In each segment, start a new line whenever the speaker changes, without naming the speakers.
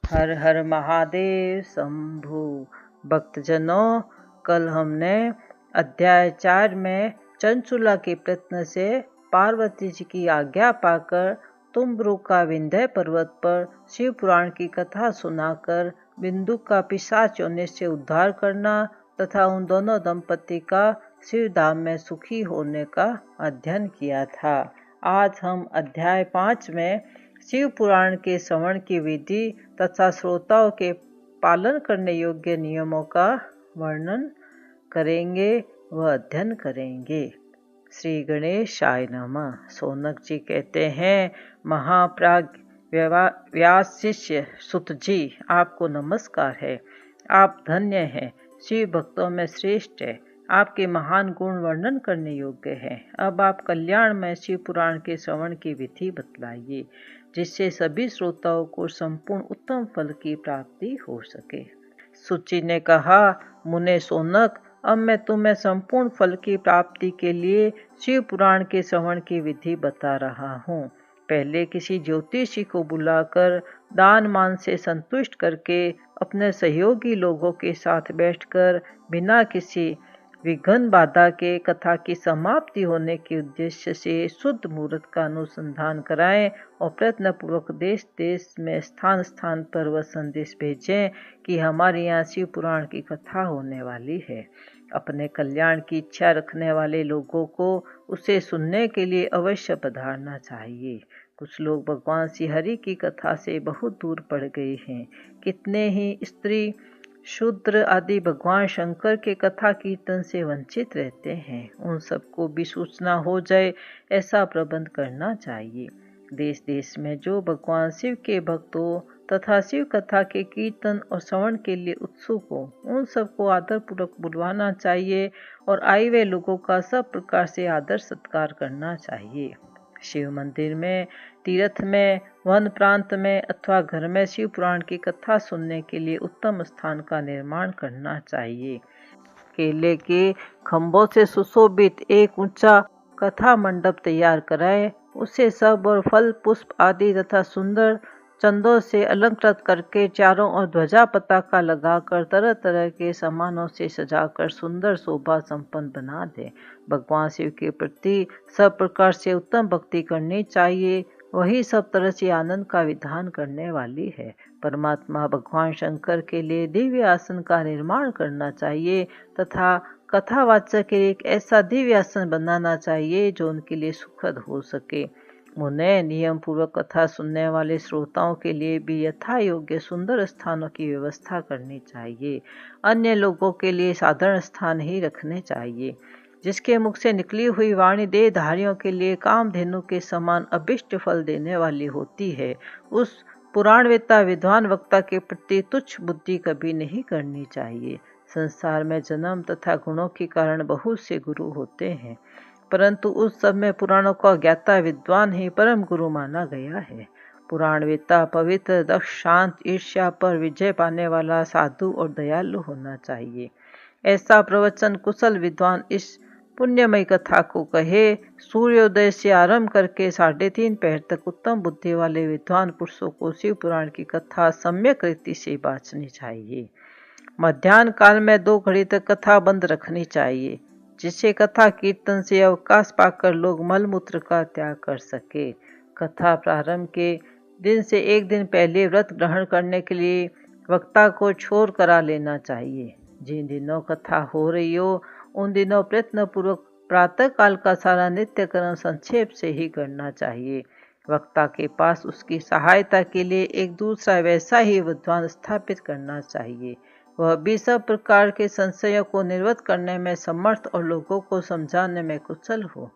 हर हर महादेव शंभु। भक्तजनों, कल हमने अध्याय 4 में चंचुला के प्रयत्न से पार्वती जी की आज्ञा पाकर तुम्ब्रु का विंध्य पर्वत पर शिव पुराण की कथा सुनाकर बिंदु का पिशाच योनि से उद्धार करना तथा उन दोनों दंपति का शिव धाम में सुखी होने का अध्ययन किया था। आज हम अध्याय 5 में शिव पुराण के श्रवण की विधि तथा श्रोताओं के पालन करने योग्य नियमों का वर्णन करेंगे व अध्ययन करेंगे। श्री गणेशाय नमः। सोनक जी कहते हैं, महाप्राज्ञ व्यास शिष्य सुत जी, आपको नमस्कार है। आप धन्य हैं, शिव भक्तों में श्रेष्ठ है। आपके महान गुण वर्णन करने योग्य है। अब आप कल्याणमय शिव पुराण के श्रवण की विधि बतलाइए, जिससे सभी श्रोताओं को संपूर्ण उत्तम फल की प्राप्ति हो सके। सुचि ने कहा, मुने सोनक, अब मैं तुम्हें संपूर्ण फल की प्राप्ति के लिए शिव पुराण के श्रवण की विधि बता रहा हूँ। पहले किसी ज्योतिषी को बुलाकर दान मान से संतुष्ट करके अपने सहयोगी लोगों के साथ बैठकर बिना किसी विघ्न बाधा के कथा की समाप्ति होने के उद्देश्य से शुद्ध मुहूर्त का अनुसंधान कराएं और प्रयत्न पूर्वक देश देश में स्थान स्थान पर वह संदेश भेजें कि हमारे यहाँ शिव पुराण की कथा होने वाली है। अपने कल्याण की इच्छा रखने वाले लोगों को उसे सुनने के लिए अवश्य पधारना चाहिए। कुछ लोग भगवान श्री हरि की कथा से बहुत दूर पड़ गए हैं। कितने ही स्त्री शूद्र आदि भगवान शंकर के कथा कीर्तन से वंचित रहते हैं। उन सबको भी सूचना हो जाए, ऐसा प्रबंध करना चाहिए। देश देश में जो भगवान शिव के भक्त हो तथा शिव कथा के कीर्तन और श्रवण के लिए उत्सुक हो, उन सबको आदर पूर्वक बुलवाना चाहिए और आए हुए लोगों का सब प्रकार से आदर सत्कार करना चाहिए। शिव मंदिर में, तीर्थ में, वन प्रांत में अथवा घर में शिव पुराण की कथा सुनने के लिए उत्तम स्थान का निर्माण करना चाहिए। केले के खंभों से सुशोभित एक ऊंचा कथा मंडप तैयार कराएं। उसे सब और फल पुष्प आदि तथा सुंदर चंदों से अलंकृत करके चारों ओर ध्वजा पताका लगाकर तरह तरह के सामानों से सजाकर सुंदर शोभा संपन्न बना दे। भगवान शिव के प्रति सब प्रकार से उत्तम भक्ति करनी चाहिए। वही सब तरह से आनंद का विधान करने वाली है। परमात्मा भगवान शंकर के लिए दिव्य आसन का निर्माण करना चाहिए तथा कथावाचक के लिए एक ऐसा दिव्य आसन बनाना चाहिए जो उनके लिए सुखद हो सके। उन्हें नियम पूर्वक कथा सुनने वाले श्रोताओं के लिए भी यथा योग्य सुंदर स्थानों की व्यवस्था करनी चाहिए। अन्य लोगों के लिए साधारण स्थान ही रखने चाहिए। जिसके मुख से निकली हुई वाणी देहधारियों के लिए कामधेनु के समान अभिष्ट फल देने वाली होती है, उस पुराणवेत्ता विद्वान वक्ता के प्रति तुच्छ बुद्धि कभी नहीं करनी चाहिए। संसार में जन्म तथा गुणों के कारण बहुत से गुरु होते हैं, परंतु उस सब में पुराणों का ज्ञाता विद्वान ही परम गुरु माना गया है। पुराणवेत्ता पवित्र, दक्ष, शांत, ईर्ष्या पर विजय पाने वाला, साधु और दयालु होना चाहिए। ऐसा प्रवचन कुशल विद्वान इस पुण्यमयी कथा को कहे। सूर्योदय से आरंभ करके 3:30 पहर तक उत्तम बुद्धि वाले विद्वान पुरुषों को शिव पुराण की कथा सम्यक रीति से बाँचनी चाहिए। मध्याह्न काल में 2 घड़ी तक कथा बंद रखनी चाहिए, जिससे कथा कीर्तन से अवकाश पाकर लोग मलमूत्र का त्याग कर सके। कथा प्रारंभ के दिन से 1 दिन पहले व्रत ग्रहण करने के लिए वक्ता को छोर करा लेना चाहिए। जिन दिनों कथा हो रही हो उन दिनों प्रयत्न पूर्वक प्रातः काल का सारा नित्य कर्म संक्षेप से ही करना चाहिए। वक्ता के पास उसकी सहायता के लिए एक दूसरा वैसा ही विद्वान स्थापित करना चाहिए। वह भी सब प्रकार के संशयों को निवृत्त करने में समर्थ और लोगों को समझाने में कुशल हो।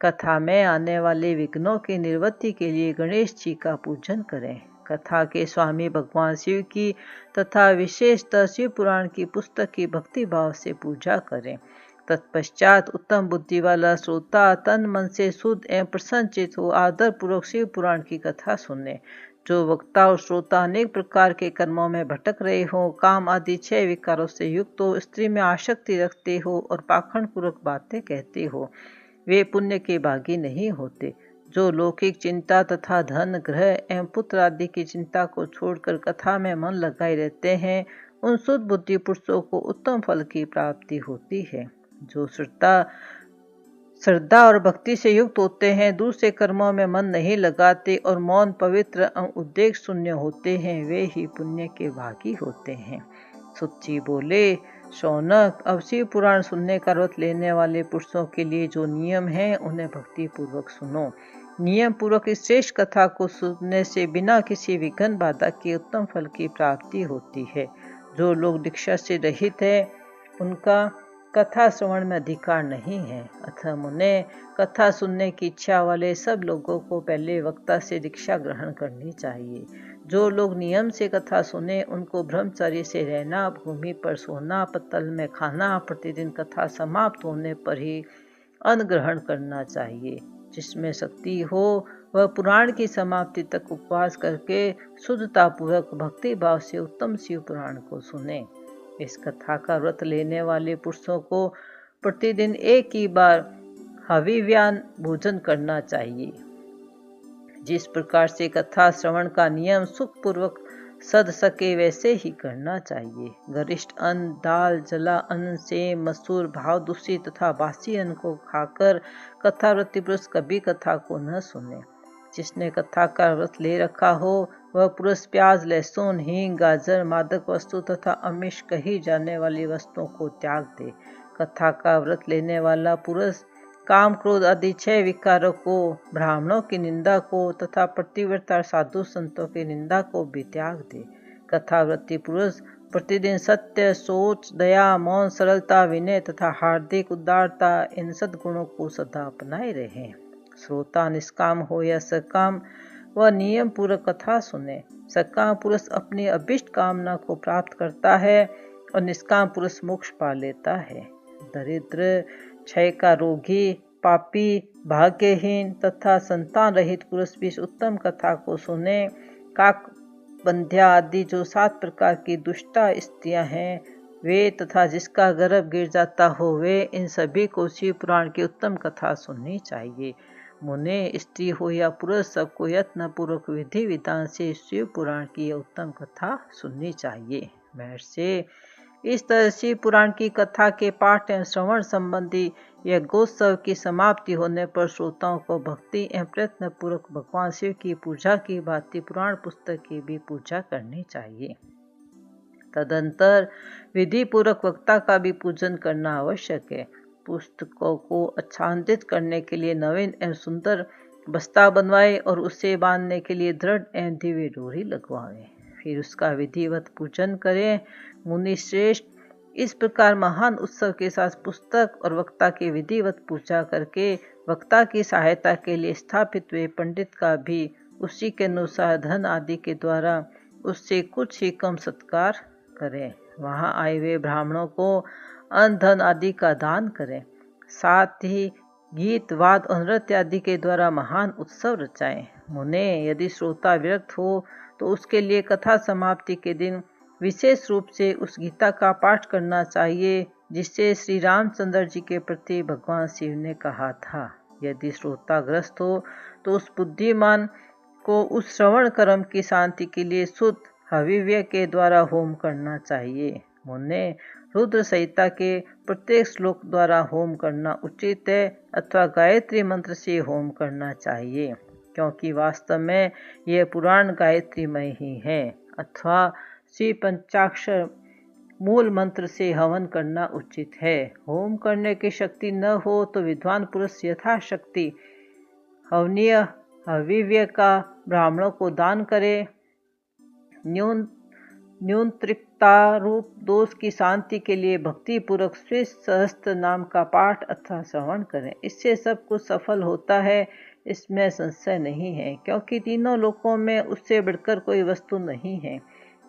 कथा में आने वाले विघ्नों की निवृत्ति के लिए गणेश जी का पूजन करें। कथा के स्वामी भगवान शिव की तथा विशेषतः शिव पुराण की पुस्तक की भक्ति भाव से पूजा करें। तत्पश्चात उत्तम बुद्धि वाला श्रोता तन मन से शुद्ध एवं प्रसन्नचित हो आदर पूर्वक शिव पुराण की कथा सुने। जो वक्ता और श्रोता अनेक प्रकार के कर्मों में भटक रहे हो, काम आदि 6 विकारों से युक्त हो, स्त्री में आसक्ति रखते हो और पाखंड पूर्वक बातें कहते हो, वे पुण्य के भागी नहीं होते। जो लौकिक चिंता तथा धन, ग्रह एवं पुत्र आदि की चिंता को छोड़कर कथा में मन लगाए रहते हैं, उन शुद्ध बुद्धि पुरुषों को उत्तम फल की प्राप्ति होती है। जो श्रद्धा और भक्ति से युक्त होते हैं, दूसरे कर्मों में मन नहीं लगाते और मौन, पवित्र एवं उद्देश्य शून्य होते हैं, वे ही पुण्य के भागी होते हैं। सुच्ची बोले, शौनक, अब शिव पुराण सुनने का व्रत लेने वाले पुरुषों के लिए जो नियम है उन्हें भक्ति पूर्वक सुनो। नियम पूर्वक इस श्रेष्ठ कथा को सुनने से बिना किसी विघ्न बाधा के उत्तम फल की प्राप्ति होती है। जो लोग दीक्षा से रहित है उनका कथा श्रवण में अधिकार नहीं है। अतः मुने, कथा सुनने की इच्छा वाले सब लोगों को पहले वक्ता से दीक्षा ग्रहण करनी चाहिए। जो लोग नियम से कथा सुने उनको ब्रह्मचर्य से रहना, भूमि पर सोना, पत्तल में खाना, प्रतिदिन कथा समाप्त होने पर ही अन्न ग्रहण करना चाहिए। जिसमें शक्ति हो वह पुराण की समाप्ति तक उपवास करके शुद्धतापूर्वक भक्ति भाव से उत्तम शिव पुराण को सुने। इस कथा का व्रत लेने वाले पुरुषों को प्रतिदिन एक ही बार हविव्यान भोजन करना चाहिए। जिस प्रकार से कथा श्रवण का नियम सुखपूर्वक सद सके वैसे ही करना चाहिए। गरिष्ठ अन्न, दाल, जला अन्न से मसूर, भाव दूषित तथा बासी अन्न को खाकर कथाव्रती पुरुष कभी कथा को न सुने। जिसने कथा का व्रत ले रखा हो वह पुरुष प्याज, लहसुन, हींग, गाजर, मादक वस्तु तथा आमिष कही जाने वाली वस्तुओं को त्याग दे। कथा का व्रत लेने वाला पुरुष काम, क्रोध आदि 6 विकारों को, ब्राह्मणों की निंदा को तथा प्रतिव्रता साधु संतों की निंदा को भी त्याग दे। कथाव्रती पुरुष प्रतिदिन सत्य, सोच, दया, मौन, सरलता, विनय तथा हार्दिक उदारता, इन सद्गुणों को सदा अपनाए रहे। श्रोता निष्काम हो या सकाम, वह नियम पूर्वक कथा सुने। सकाम पुरुष अपनी अभिष्ट कामना को प्राप्त करता है और निष्काम पुरुष मोक्ष पा लेता है। दरिद्र, क्षय का रोगी, पापी, भाग्यहीन तथा संतान रहित पुरुष भी इस उत्तम कथा को सुने। काक, बंध्या आदि जो 7 प्रकार की दुष्टा स्त्रियां हैं वे तथा जिसका गर्भ गिर जाता हो वे, इन सभी को शिव पुराण की उत्तम कथा सुननी चाहिए। मुने, स्त्री हो या पुरुष, सबको यत्न पूर्वक विधि विधान से शिव पुराण की उत्तम कथा सुननी चाहिए। महर्षि, इस तरह शिव पुराण की कथा के पाठ एवं श्रवण संबंधी यह गोत्सव की समाप्ति होने पर श्रोताओं को भक्ति एवं प्रयत्न पूर्वक भगवान शिव की पूजा की भांति पुराण पुस्तक की भी पूजा करनी चाहिए। तदंतर विधि पूर्वक वक्ता का भी पूजन करना आवश्यक है। पुस्तकों को आच्छादित करने के लिए नवीन एवं सुंदर बस्ता बनवाए और उसे बांधने के लिए दृढ़ एवं दिव्य डोरी लगवाए, फिर उसका विधिवत पूजन करें। मुनि श्रेष्ठ, इस प्रकार महान उत्सव के साथ पुस्तक और वक्ता की विधिवत पूजा करके वक्ता की सहायता के लिए स्थापित हुए पंडित का भी उसी के अनुसार धन आदि के द्वारा उससे कुछ ही कम सत्कार करें। वहां आए हुए ब्राह्मणों को अन्न, धन आदि का दान करें। साथ ही गीत, वाद और नृत्य आदि के द्वारा महान उत्सव रचाएं। मुने, यदि श्रोता विरक्त हो तो उसके लिए कथा समाप्ति के दिन विशेष रूप से उस गीता का पाठ करना चाहिए जिससे श्री रामचंद्र जी के प्रति भगवान शिव ने कहा था। यदि श्रोता ग्रस्त हो तो उस बुद्धिमान को उस श्रवण कर्म की शांति के लिए शुद्ध हविव्य के द्वारा होम करना चाहिए। मुने, रुद्र संहिता के प्रत्येक श्लोक द्वारा होम करना उचित है अथवा गायत्री मंत्र से होम करना चाहिए, क्योंकि वास्तव में यह पुराण गायत्रीमय ही है। अथवा श्री पंचाक्षर मूल मंत्र से हवन करना उचित है। होम करने की शक्ति न हो तो विद्वान पुरुष यथाशक्ति हवनीय हविव्य का ब्राह्मणों को दान करे। न्यूनतृक्ता रूप दोष की शांति के लिए भक्ति पूर्वक श्री सहस्त्र नाम का पाठ अथवा श्रवण करें। इससे सब कुछ सफल होता है, इसमें संशय नहीं है, क्योंकि तीनों लोकों में उससे बढ़कर कोई वस्तु नहीं है।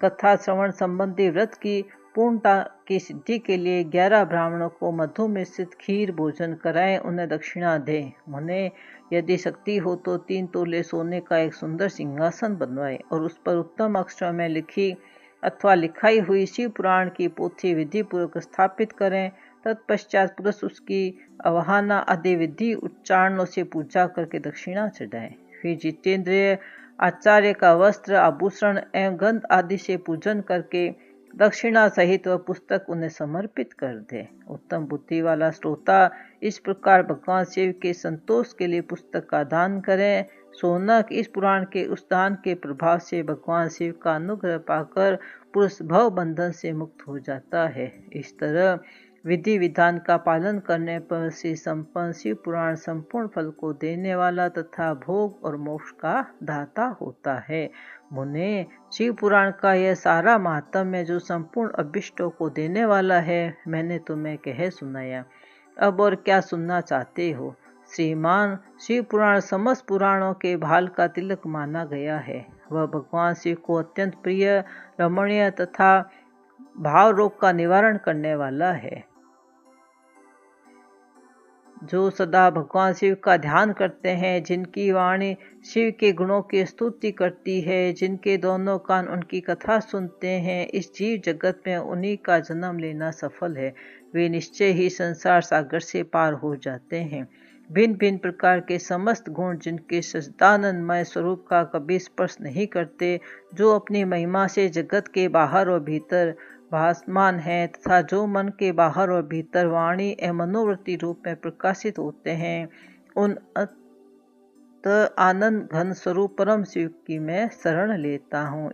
कथा श्रवण संबंधी व्रत की पूर्णता की सिद्धि के लिए 11 ब्राह्मणों को मधु मिश्रित खीर भोजन कराएं, उन्हें दक्षिणा दें। उन्हें यदि शक्ति हो तो 3 तोले सोने का एक सुंदर सिंहासन बनवाएं और उस पर उत्तम अक्षरों में लिखी अथवा लिखाई हुई शिव पुराण की पोथी विधि पूर्वक स्थापित करें। तत्पश्चात पुरुष उसकी अवहाना आदि विधि उच्चारणों से पूजा करके दक्षिणा चढ़ाए। फिर जितेंद्रिय आचार्य का वस्त्र, आभूषण एवं गंध आदि से पूजन करके दक्षिणा सहित वह पुस्तक उन्हें समर्पित कर दे। उत्तम बुद्धि वाला श्रोता इस प्रकार भगवान शिव के संतोष के लिए पुस्तक का दान करें। शौनक, इस पुराण के उस दान के प्रभाव से भगवान शिव का अनुग्रह पाकर पुरुष भव बंधन से मुक्त हो जाता है। इस तरह विधि विधान का पालन करने पर श्री संपन्न शिव पुराण संपूर्ण फल को देने वाला तथा भोग और मोक्ष का दाता होता है। मुने, शिव पुराण का यह सारा महात्म्य जो संपूर्ण अभिष्टों को देने वाला है, मैंने तुम्हें कह सुनाया। अब और क्या सुनना चाहते हो? श्रीमान, शिव पुराण समस्त पुराणों के भाल का तिलक माना गया है। वह भगवान शिव को अत्यंत प्रिय, रमणीय तथा भाव रोग का निवारण करने वाला है। जो सदा भगवान शिव का ध्यान करते हैं, जिनकी वाणी शिव के गुणों की स्तुति करती है, जिनके दोनों कान उनकी कथा सुनते हैं, इस जीव जगत में उन्हीं का जन्म लेना सफल है। वे निश्चय ही संसार सागर से पार हो जाते हैं। भिन्न भिन्न प्रकार के समस्त गुण जिनके सच्चिदानंदमय स्वरूप का कभी स्पर्श नहीं करते, जो अपनी महिमा से जगत के बाहर और भीतर भासमान है तथा जो मन के बाहर और भीतर वाणी एवं मनोवृत्ति रूप में प्रकाशित होते हैं, उन आनंद घन स्वरूप परम शिव की मैं शरण लेता हूँ।